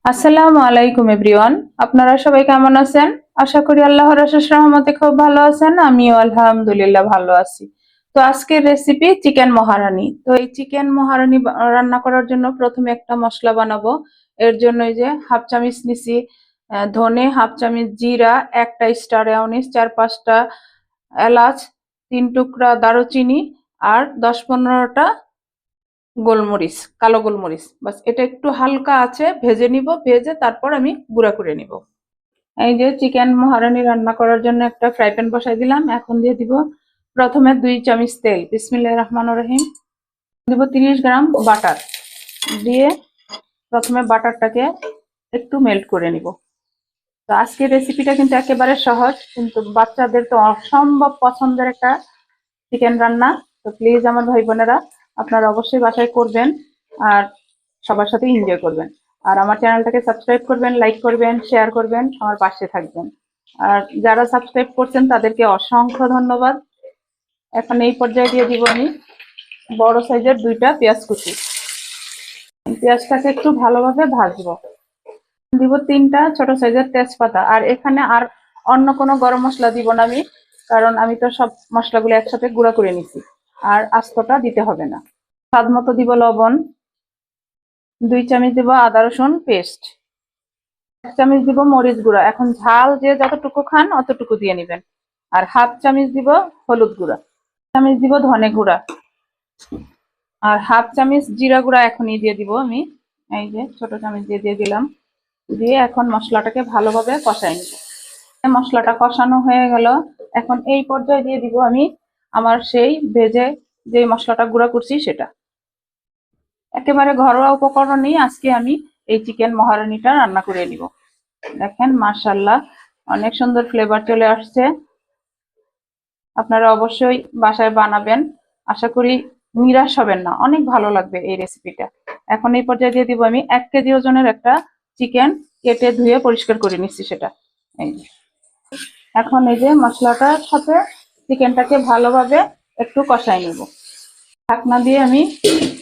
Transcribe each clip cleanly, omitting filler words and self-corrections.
আসসালামু আলাইকুম এভরিওয়ান। আপনারা সবাই কেমন আছেন? আশা করি আল্লাহর অশেষ রহমতে খুব ভালো আছেন। আমিও আলহামদুলিল্লাহ ভালো আছি। তো আজকের রেসিপি চিকেন মহারানি। তো এই চিকেন মহারানি রান্না করার জন্য প্রথমে একটা মশলা বানাবো। এর জন্য এই যে হাফ চামচ নিছি ধনে, হাফ চামচ জিরা, একটা স্টার অ্যানিস, 4-5টা এলাচ, 3 টুকরা দারুচিনি আর 10-15টা গোলমরিচ, কালো গোলমরিচ। বাস এটা একটু হালকা আছে ভেজে নিব, ভেজে তারপর আমি গুঁড়া করে নিব। এই যে চিকেন মহারানি রান্না করার জন্য একটা ফ্রাই প্যান বসাই দিলাম। এখন দিয়ে দিব প্রথমে 2 চামচ তেল। বিসমিল্লাহির রহমানির রহিম। দিব 30 গ্রাম বাটার। দিয়ে প্রথমে বাটারটাকে একটু মেল্ট করে নিব। তো আজকের রেসিপিটা কিন্তু একেবারে সহজ, কিন্তু বাচ্চাদের তো অসম্ভব পছন্দের একটা চিকেন রান্না। তো প্লিজ আমার ভাই বোনেরা, আপনারা অবশ্যই বাসায় করবেন আর সবার সাথে এনজয় করবেন। আর আমার চ্যানেলটাকে সাবস্ক্রাইব করবেন, লাইক করবেন, শেয়ার করবেন, আমার পাশে থাকবেন। আর যারা সাবস্ক্রাইব করছেন তাদেরকে অসংখ্য ধন্যবাদ। এখন এই পর্যায়ে দিয়ে দিব আমি বড় সাইজের 2টা পেঁয়াজ কুচি। পেঁয়াজটাকে একটু ভালোভাবে ভাজবো। দিব 3টা ছোট সাইজের তেজপাতা। আর এখানে আর অন্য কোনো গরম মশলা দিব না আমি, কারণ আমি তো সব মশলাগুলো একসাথে গুঁড়া করে নিছি। আর আস্তটা দিতে হবে না। স্বাদ মতো দিব লবণ। 2 চামচ দিব আদা রসুন পেস্ট। 1 চামচ দিব মরিচ গুঁড়া। এখন ঝাল যে যতটুকু খান অতটুকু দিয়ে নিবেন। আর হাফ চামচ দিব হলুদ গুঁড়া। চামচ দিব ধনে গুঁড়া। আর হাফ চামচ জিরা গুঁড়া এখনই দিয়ে দিব আমি। এই যে ছোট চামচ দিয়ে দিলাম। দিয়ে এখন মশলাটাকে ভালোভাবে কষাই নিব। মশলাটা কষানো হয়ে গেল। এখন এই পর্যায়ে দিয়ে দিব আমি আমার সেই ভেজে যে মশলাটা গুঁড়া করছি সেটা। একেবারে ঘরোয়া উপকরণেই আজকে আমি এই চিকেন মহারানিটা রান্না করে নিব। দেখেন মাশাআল্লাহ, অনেক সুন্দর ফ্লেভার চলে আসছে। আপনারা অবশ্যই বাসায় বানাবেন। আশা করি নিরাশ হবেন না, অনেক ভালো লাগবে এই রেসিপিটা। এখন এই পর্যায়ে দিয়ে দিব আমি 1 কেজি ওজনের একটা চিকেন, কেটে ধুয়ে পরিষ্কার করে নিচ্ছি সেটা। এই যে এখন এই যে মশলাটার সাথে চিকেনটাকে ভালোভাবে একটু কষাই নেব। ঢাকনা দিয়ে আমি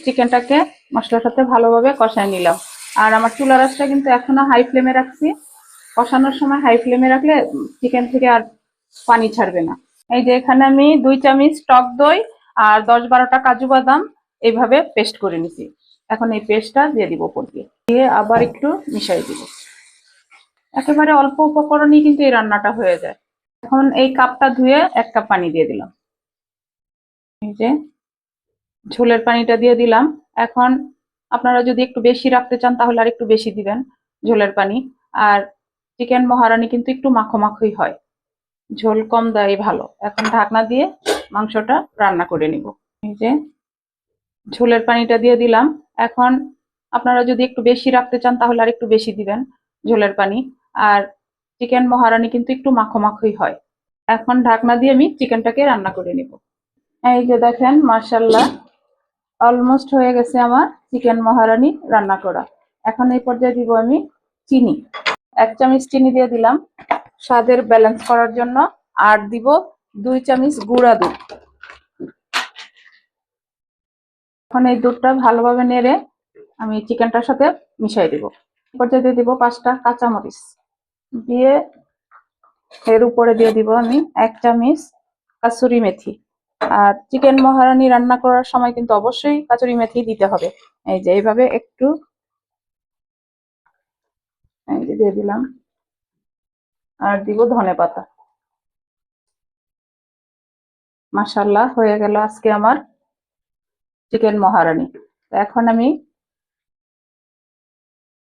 চিকেনটাকে মশলার সাথে ভালোভাবে কষাই নিলাম। আর আমার চুলার আঁচটা কিন্তু এখনো হাই ফ্লেমে রাখছি। কষানোর সময় হাই ফ্লেমে রাখলে চিকেন থেকে আর পানি ছাড়বে না। এই যে এখানে আমি 2 চামচ টক দই আর 10-12টা কাজু বাদাম এইভাবে পেস্ট করে নিছি। এখন এই পেস্টটা দিয়ে দিব উপর দিয়ে, দিয়ে আবার একটু মিশাই দিব। একেবারে অল্প উপকরণই কিন্তু এই রান্নাটা হয়ে যায়। এখন এই কাপটা ধুয়ে 1 কাপ পানি দিয়ে দিলাম। এই যে ঝোলের পানিটা দিয়ে দিলাম। এখন আপনারা যদি একটু বেশি রাখতে চান তাহলে আর একটু বেশি দিবেন ঝোলের পানি। আর চিকেন মহারানি কিন্তু একটু মাখো মাখোই হয়, ঝোল কম দেয় ভালো। এখন ঢাকনা দিয়ে মাংসটা রান্না করে নিব। এই যে ঝোলের পানিটা দিয়ে দিলাম। এখন আপনারা যদি একটু বেশি রাখতে চান তাহলে আর একটু বেশি দিবেন ঝোলের পানি। আর চিকেন মহারানি কিন্তু একটু মাখো মাখোই হয়। এখন ঢাকনা দিয়ে আমি চিকেনটাকে রান্না করে নিব। এই যে দেখেন মাশাআল্লাহ, অলমোস্ট হয়ে গেছে আমার চিকেন মহারানি রান্না করা। এখন এই পর্যায়ে দিব আমি চিনি। 1 চামচ চিনি দিয়ে দিলাম স্বাদের ব্যালেন্স করার জন্য। আর দিব 2 চামচ গুঁড়া দুধ। এখন এই দুধটা ভালোভাবে নেড়ে আমি চিকেনটার সাথে মিশাই দিব। এই পর্যায়ে দিয়ে দিব 5টা কাঁচামরিচ। দিয়ে এর উপরে দিয়ে দিব আমি 1 চামচ কাসুরি মেথি। আর চিকেন মহারানি রান্না করার সময় কিন্তু অবশ্যই কাসুরি মেথি দিতে হবে। এই যে এইভাবে একটু এই যে দিয়ে দিলাম। আর দিব ধনেপাতা। মাশাআল্লাহ, হয়ে গেল আজকে আমার চিকেন মহারানি। এখন আমি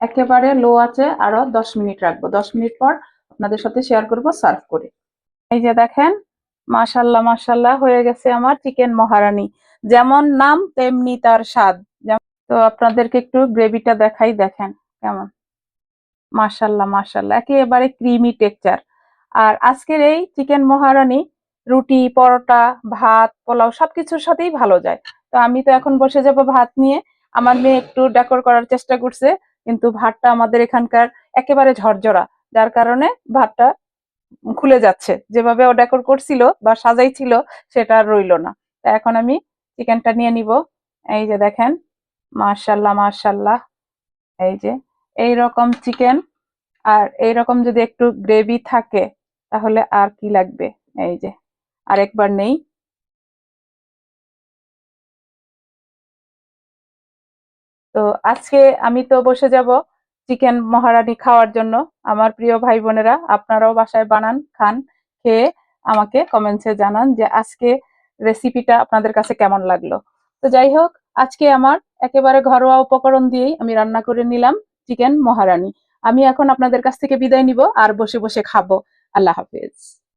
একেবারে লো আছে আরো 10 মিনিট রাখবো। 10 মিনিট পর আপনাদের সাথে শেয়ার করব সার্ভ করে। এই যে দেখেন মাশাআল্লাহ মাশাআল্লাহ, হয়ে গেছে আমার চিকেন মহারানি। যেমন নাম তেমনি তার স্বাদ। তো আপনাদেরকে একটু গ্রেভিটা দেখাই, দেখেন কেমন। মাশাআল্লাহ মাশাআল্লাহ, একেবারে ক্রিমি টেক্সচার। আর আজকের এই চিকেন মহারানি রুটি, পরোটা, ভাত, পোলাও সবকিছুর সাথেই ভালো যায়। তো আমি তো এখন বসে যাব ভাত নিয়ে। আমার মেয়ে একটু ডেকোর করার চেষ্টা করছে, কিন্তু ভাতটা আমাদের এখানকার একেবারে ঝরঝরা, যার কারণে ভাতটা খুলে যাচ্ছে। যেভাবে ও ডেকোর করছিল বা সাজাইছিল সেটা আর রইলো না। তা এখন আমি চিকেনটা নিয়ে নিব। এই যে দেখেন মাশাআল্লাহ মাশাআল্লাহ, এই যে এই রকম চিকেন আর এই রকম যদি একটু গ্রেভি থাকে তাহলে আর কি লাগবে। এই যে আরেকবার নেই। তো আজকে আমি তো বসে যাব চিকেন মহারানি খাওয়ার জন্য। আমার প্রিয় ভাই বোনেরা, আপনারাও বাসায় বানান, খান, খেয়ে আমাকে কমেন্টসে জানান যে আজকে রেসিপিটা আপনাদের কাছে কেমন লাগলো। তো যাই হোক, আজকে আমার একেবারে ঘরোয়া উপকরণ দিয়েই আমি রান্না করে নিলাম চিকেন মহারানি। আমি এখন আপনাদের কাছ থেকে বিদায় নিব আর বসে বসে খাবো। আল্লাহ হাফেজ।